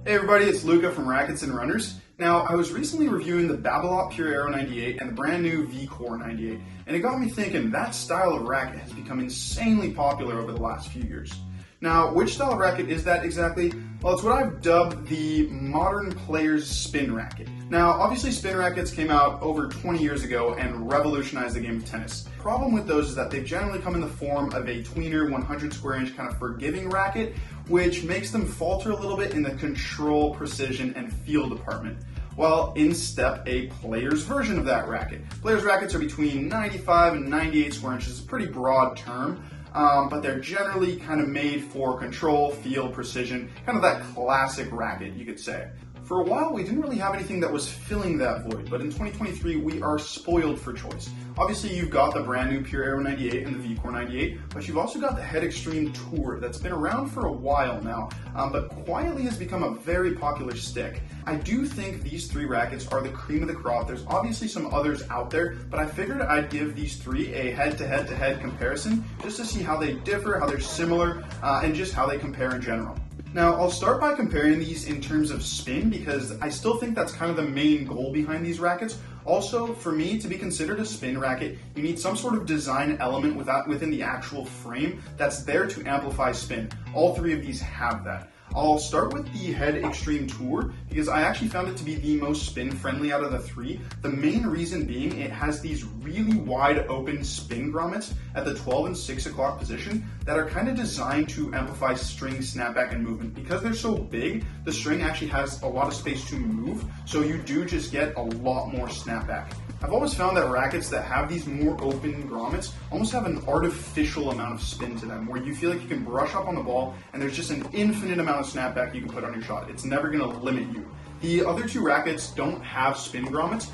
Hey everybody, it's Luca from Rackets and Runners. Now, I was recently reviewing the Babolat Pure Aero 98 and the brand new VCORE 98, and it got me thinking that style of racket has become insanely popular over the last few years. Now, which style of racket is that exactly? Well, it's what I've dubbed the modern player's spin racket. Now, obviously spin rackets came out over 20 years ago and revolutionized the game of tennis. The problem with those is that they've generally come in the form of a tweener 100 square inch kind of forgiving racket, which makes them falter a little bit in the control, precision, and feel department. Well, in step a player's version of that racket. Player's rackets are between 95 and 98 square inches, a pretty broad term. But they're generally kind of made for control, feel, precision, kind of that classic racket, you could say. For a while, we didn't really have anything that was filling that void, but in 2023, we are spoiled for choice. Obviously, you've got the brand new Pure Aero 98 and the VCORE 98, but you've also got the Head Extreme Tour that's been around for a while now, but quietly has become a very popular stick. I do think these three rackets are the cream of the crop. There's obviously some others out there, but I figured I'd give these three a head-to-head comparison just to see how they differ, how they're similar, and just how they compare in general. Now, I'll start by comparing these in terms of spin because I still think that's kind of the main goal behind these rackets. Also, for me, to be considered a spin racket, you need some sort of design element within the actual frame that's there to amplify spin. All three of these have that. I'll start with the Head Extreme Tour because I actually found it to be the most spin friendly out of the three. The main reason being it has these really wide open spin grommets at the 12 and 6 o'clock position that are kind of designed to amplify string snapback and movement. Because they're so big, the string actually has a lot of space to move, so you do just get a lot more snapback. I've always found that rackets that have these more open grommets almost have an artificial amount of spin to them, where you feel like you can brush up on the ball and there's just an infinite amount of snapback you can put on your shot. It's never going to limit you. The other two rackets don't have spin grommets,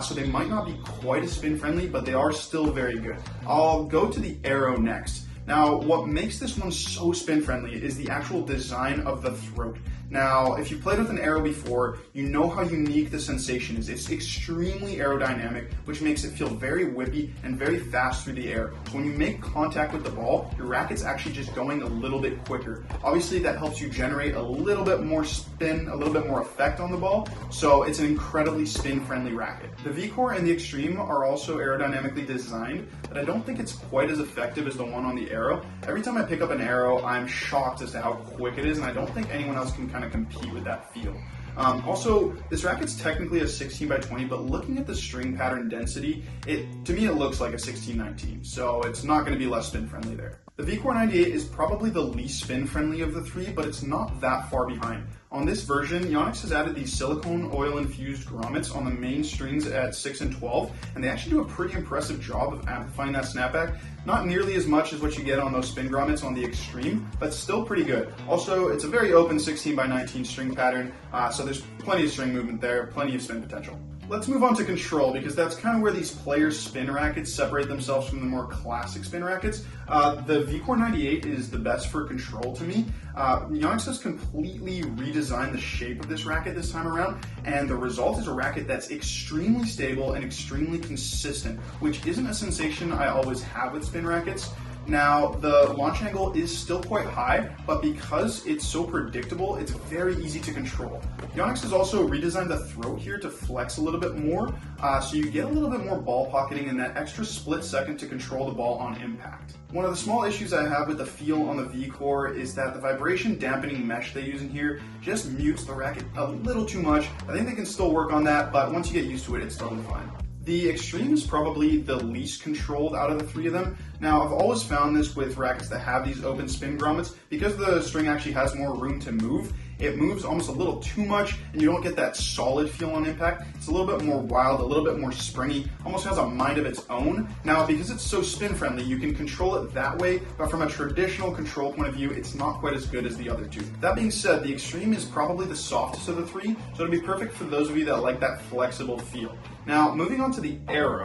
so they might not be quite as spin friendly, but they are still very good. I'll go to the Aero next. Now, what makes this one so spin friendly is the actual design of the throat. Now, if you've played with an Aero before, you know how unique the sensation is. It's extremely aerodynamic, which makes it feel very whippy and very fast through the air. So when you make contact with the ball, your racket's actually just going a little bit quicker. Obviously, that helps you generate a little bit more spin, a little bit more effect on the ball, so it's an incredibly spin-friendly racket. The VCORE and the Extreme are also aerodynamically designed, but I don't think it's quite as effective as the one on the Aero. Every time I pick up an Aero, I'm shocked as to how quick it is, and I don't think anyone else can kind of compete with that feel. Also, this racket's technically a 16 by 20, but looking at the string pattern density, to me it looks like a 16-19, so it's not going to be less spin friendly there. The VCORE 98 is probably the least spin friendly of the three, but it's not that far behind. On this version, Yonex has added these silicone oil infused grommets on the main strings at 6 and 12, and they actually do a pretty impressive job of amplifying that snapback. Not nearly as much as what you get on those spin grommets on the Extreme, but still pretty good. Also, it's a very open 16 by 19 string pattern, so there's plenty of string movement there, plenty of spin potential. Let's move on to control because that's kind of where these players' spin rackets separate themselves from the more classic spin rackets. The VCORE 98 is the best for control to me. Yonex has completely redesigned the shape of this racket this time around, and the result is a racket that's extremely stable and extremely consistent, which isn't a sensation I always have with spin rackets. Now, the launch angle is still quite high, but because it's so predictable, it's very easy to control. Yonex has also redesigned the throat here to flex a little bit more, so you get a little bit more ball pocketing and that extra split second to control the ball on impact. One of the small issues I have with the feel on the VCORE is that the vibration dampening mesh they use in here just mutes the racket a little too much. I think they can still work on that, but once you get used to it, it's totally fine. The Extreme is probably the least controlled out of the three of them. Now, I've always found this with rackets that have these open spin grommets, because the string actually has more room to move, it moves almost a little too much and you don't get that solid feel on impact. It's a little bit more wild, a little bit more springy, almost has a mind of its own. Now, because it's so spin friendly, you can control it that way, but from a traditional control point of view, it's not quite as good as the other two. That being said, the Extreme is probably the softest of the three, so it'll be perfect for those of you that like that flexible feel. Now, moving on to the Aero.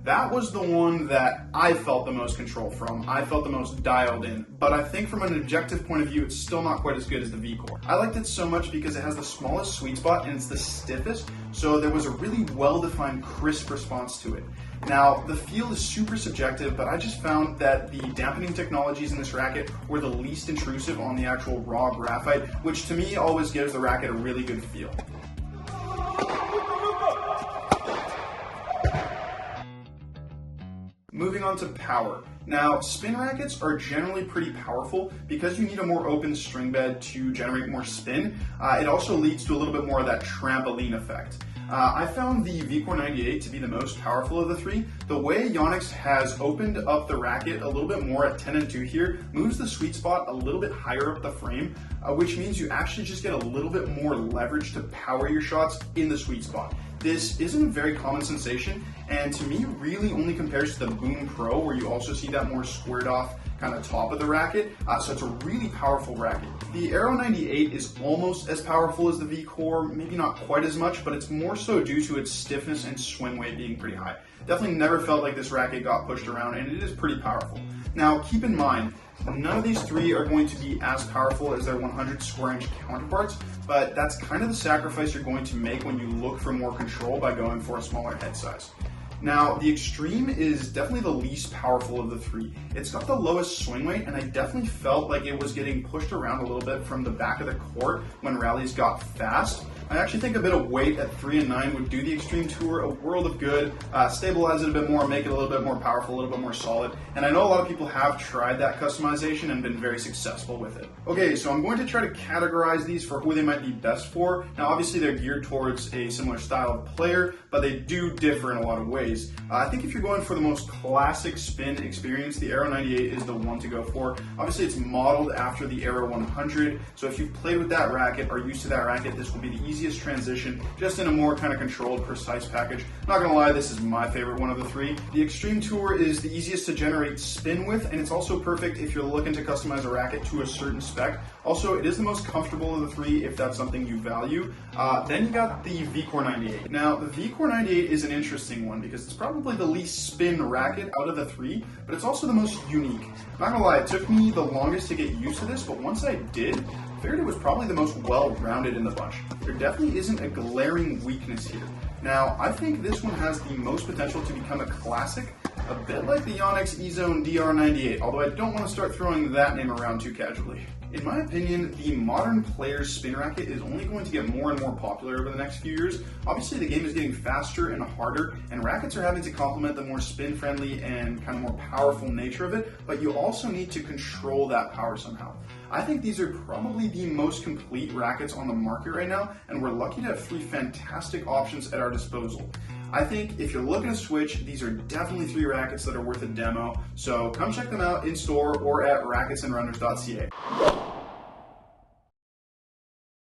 That was the one that I felt the most control from. I felt the most dialed in, but I think from an objective point of view, it's still not quite as good as the VCORE. I liked it so much because it has the smallest sweet spot and it's the stiffest, so there was a really well-defined, crisp response to it. Now, the feel is super subjective, but I just found that the dampening technologies in this racket were the least intrusive on the actual raw graphite, which to me always gives the racket a really good feel. Moving on to power. Now, spin rackets are generally pretty powerful because you need a more open string bed to generate more spin. It also leads to a little bit more of that trampoline effect. I found the VCORE 98 to be the most powerful of the three. The way Yonex has opened up the racket a little bit more at 10 and 2 here moves the sweet spot a little bit higher up the frame, which means you actually just get a little bit more leverage to power your shots in the sweet spot. This isn't a very common sensation, and to me really only compares to the Boom Pro, where you also see that more squared off kind of top of the racket, so it's a really powerful racket. The Aero 98 is almost as powerful as the VCORE, maybe not quite as much, but it's more so due to its stiffness and swing weight being pretty high. Definitely never felt like this racket got pushed around, and it is pretty powerful. Now keep in mind, none of these three are going to be as powerful as their 100 square inch counterparts, but that's kind of the sacrifice you're going to make when you look for more control by going for a smaller head size. Now, the Extreme is definitely the least powerful of the three. It's got the lowest swing weight, and I definitely felt like it was getting pushed around a little bit from the back of the court when rallies got fast. I actually think a bit of weight at 3 and 9 would do the Extreme Tour a world of good, stabilize it a bit more, make it a little bit more powerful, a little bit more solid. And I know a lot of people have tried that customization and been very successful with it. Okay, so I'm going to try to categorize these for who they might be best for. Now, obviously they're geared towards a similar style of player, but they do differ in a lot of ways. I think if you're going for the most classic spin experience, the Aero 98 is the one to go for. Obviously it's modeled after the Aero 100, so if you've played with that racket or used to that racket, this will be the easiest transition, just in a more kind of controlled, precise package. Not gonna lie, this is my favorite one of the three. The Extreme Tour is the easiest to generate spin with, and it's also perfect if you're looking to customize a racket to a certain spec. Also, it is the most comfortable of the three if that's something you value. Then you got the VCORE 98. Now, the VCORE 98 is an interesting one because it's probably the least spin racket out of the three, but it's also the most unique. Not gonna lie, it took me the longest to get used to this, but once I did, I figured it was probably the most well-rounded in the bunch. There definitely isn't a glaring weakness here. Now, I think this one has the most potential to become a classic, a bit like the Yonex E-Zone DR98, although I don't want to start throwing that name around too casually. In my opinion, the modern player's spin racket is only going to get more and more popular over the next few years. Obviously, the game is getting faster and harder, and rackets are having to complement the more spin-friendly and kind of more powerful nature of it, but you also need to control that power somehow. I think these are probably the most complete rackets on the market right now, and we're lucky to have three fantastic options at our disposal. I think if you're looking to switch, these are definitely three rackets that are worth a demo, so come check them out in store or at racketsandrunners.ca.